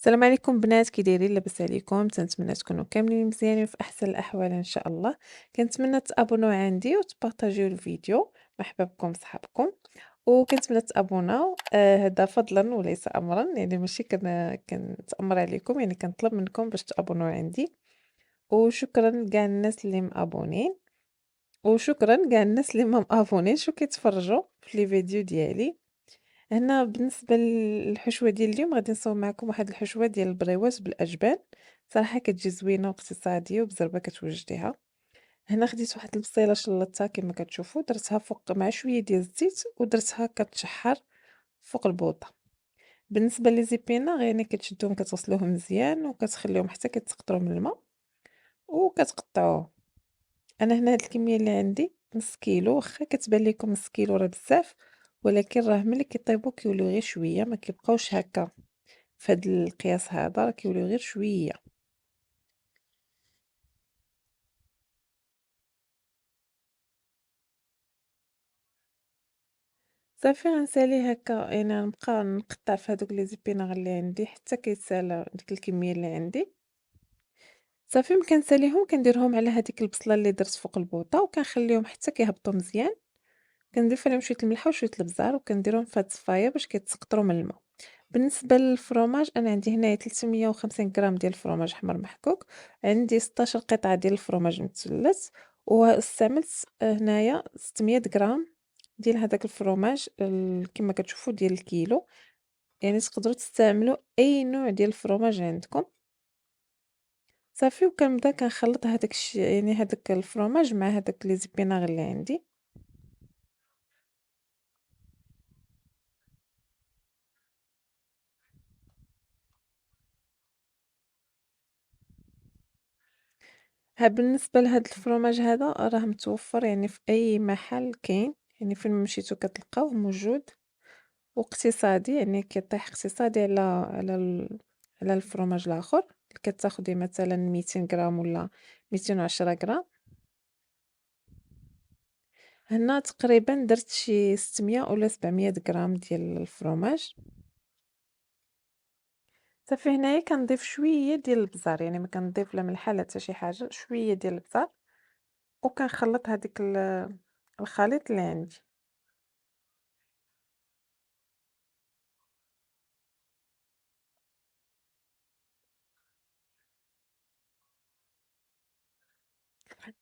السلام عليكم بنات، كي دايرين؟ لاباس عليكم؟ تنتمنى تكونوا كاملين مزيانين في احسن الاحوال ان شاء الله. كنتمنى تابوناو عندي وتبارطاجيو الفيديو. مرحبا بكم صحابكم. وكنتمنى تابوناو، هذا فضلا وليس امرا، يعني ماشي كنتامر عليكم، يعني كنطلب منكم باش تابوناو عندي. وشكرا لكاع الناس اللي مابونين، وشكرا كاع الناس اللي ما مابونينش وكيتفرجوا في لي فيديو ديالي. هنا بالنسبة للحشوة ديال اليوم غادي نصاوب معكم واحد الحشوة ديال البريوات بالأجبان. صراحة كتجي زوينة واقتصادية وبزربة كتوجديها. هنا خديت واحد البصيلة شلطتها كما كتشوفوا، درتها فوق مع شوية ديال الزيت ودرتها كتشحر فوق البوطة. بالنسبة لي زيبينا يعني كتشدوهم كتغسلوهم مزيان وكتخليهم حتى كيتسقطروا من الماء وكتقطعوه. انا هنا هاد الكميه اللي عندي نص كيلو، واخا كتبان لكم نص كيلو راه بزاف، ولكن راه ملي كيطيبوا كيوليو غير شويه، ما كيبقاوش هكا في هاد القياس هذا، راه كيوليو غير شويه. صافي غنساليه هكا، يعني غنبقى نقطع في هادوك لي زيبينار اللي عندي حتى كيسالى ديك الكميه اللي عندي. صافي ملي كنساليهم كنديرهم على هذيك البصله اللي درت فوق البوطه وكنخليهم حتى كيهبطوا مزيان. كنضيف عليهم شويه الملحه وشويه البزار وكنديرهم في هاد الصفايه باش كيتسقطروا من الماء. بالنسبة للفرomاج أنا عندي هنايا 350 غرام ديال الفرomاج حمر محكوك، عندي 16 قطعة ديال الفرomاج مثلث، واستعملت هنايا 600 غرام ديال هداك الفرomاج كما كتشوفوا ديال الكيلو. يعني تقدروا تستعملوا أي نوع ديال الفرomاج عندكم. صافي وكنبدا كنخلط هداك يعني هداك الفرomاج مع هداك لي زبيناغ اللي عندي. بالنسبة لهاد الفرomاج هذا راه متوفر يعني في أي محل كاين، يعني فين ما مشيتو كتلقاوه موجود واقتصادي، يعني كيطيح اقتصادي على الفرomاج الآخر اللي كتاخدي مثلًا 200 غرام ولا 210 غرام. هنا تقريبًا درت شي 600 ولا 700 غرام ديال الفرomاج. صافي هنايا كنضيف شوية ديال البزار، يعني ما كنضيف لا ملحة لا حتى شي حاجة، شوية ديال البزار وكنخلط هاديك الخليط اللي عندي.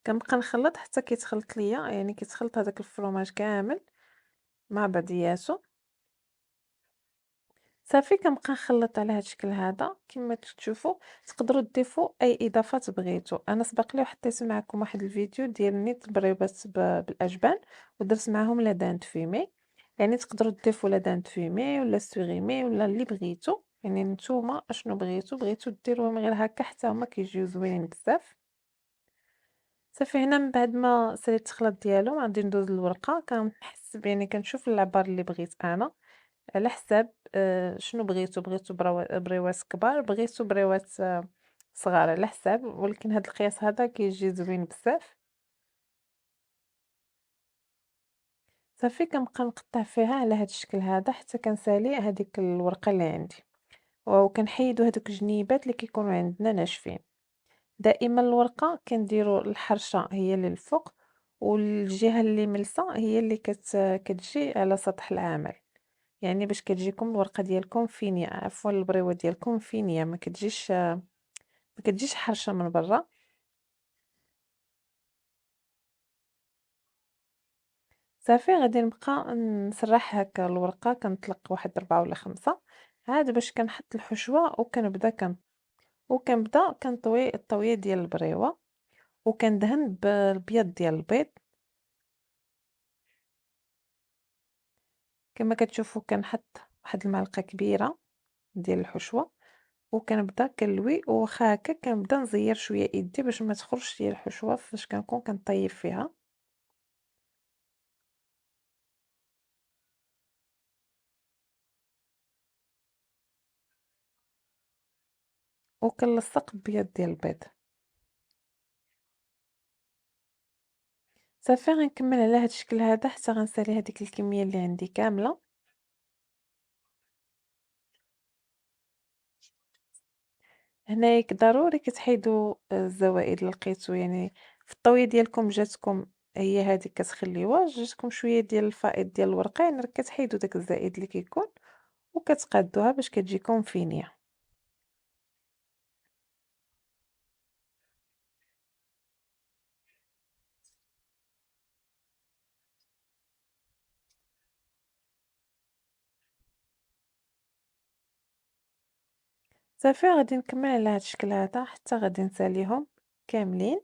كنبقى نخلّط حتى كيتخلط ليا، يعني كيتخلط هداك الفرomاج كامل مع بعضياتو. صافي كنبقى نخلّط على هاد الشكل هذا كيما تشوفوا. تقدروا تضيفوا أي إضافات بغيتو. أنا سبق لي وحطيت معكم واحد الفيديو ديال نيت البريبات بالأجبان ودرت معاهم لا دانت فيمي، يعني تقدروا تضيفوا لا دانت فيمي ولا سوغيمي ولا اللي بغيتو، يعني نتوما اشنو بغيتو ديروهم غير هكا حتى هما كيجيو زوينين بزاف. صافي هنا من بعد ما ساليت الخليط ديالو غادي ندوز للورقة، كنحسب يعني كنشوف العبار اللي بغيت أنا على حساب شنو بغيتو بريوات كبار، بغيتو بريوات صغار على حساب، ولكن هاد القياس هذا كيجي زوين بزاف. صافي كنبقى نقطع فيها على هاد الشكل هذا حتى كنسالي هاديك الورقة اللي عندي، وكنحيدو هادوك الجنيبات اللي كيكونوا عندنا ناشفين. دائما الورقة كنديرو الحرشة هي اللي الفوق، والجهة اللي ملسة هي اللي كتجي على سطح العمل، يعني باش كتجيكم الورقة ديالكم فينية، عفوا البريوة ديالكم فينية، ما كتجيش حرشة من برا. صافي غادي نبقى نسرح هكا الورقة، كنطلق واحد 4 ولا 5 عاد باش كنحط الحشوة وكنبدا كنطوي الطوية ديال البريوة وكندهن بالبيض ديال البيض. كما كتشوفوا كنحط واحد المعلقة كبيرة ديال الحشوة وكنبدا كنلوي، وواخا هكا كنبدا نزير شوية يدي باش ما تخرجش ديال الحشوة فاش كنكون كنطيب فيها. وكنلصق ببيض ديال البيض. صافي غنكمل على هاد الشكل هذا حتى غنسالي هذيك الكمية اللي عندي كاملة. هنايا ضروري كتحيدوا الزوائد اللي لقيتو، يعني في الطوية ديالكم جاتكم هي هذيك كتخليوها، جاتكم شوية ديال الفائض ديال الورقين، راك كتحيدوا داك الزائد اللي كيكون وكتقادوها باش كتجيكم فينية. صافي غادي نكمل على هاد الشكل هذا حتى غادي نساليهم كاملين.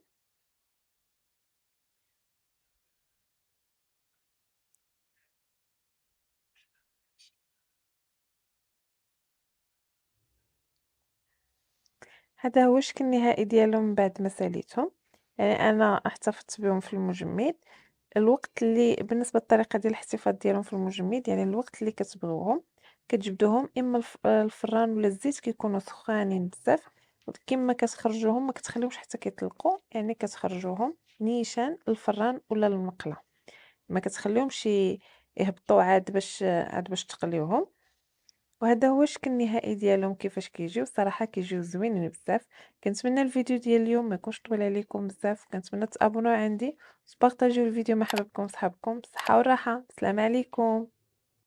هذا هو الشكل النهائي ديالهم من بعد ما ساليتهم، يعني أنا احتفظت بهم في المجمد. الوقت اللي بالنسبة للطريقة ديال الاحتفاظ ديالهم في المجمد، يعني الوقت اللي كتبغيوهم كتجبدوهم إما الفران ولا الزيت كيكونوا سخانين بزاف، كيما كتخرجوهم ما كتخليهمش حتى كيطلقوا، يعني كتخرجوهم نيشان للفران ولا للمقلة، ما كتخليهمش يهبطوا عاد باش تقليوهم. وهذا هو الشكل النهائي ديالهم كيفاش كيجيو، الصراحة كيجيو زوينين بزاف. كنتمنى الفيديو ديال اليوم ما يكونش طويل عليكم بزاف، كنتمنى تابوناو عندي وتبارطاجيو الفيديو مع حبابكم وصحابكم. بالصحة والراحة، السلام عليكم.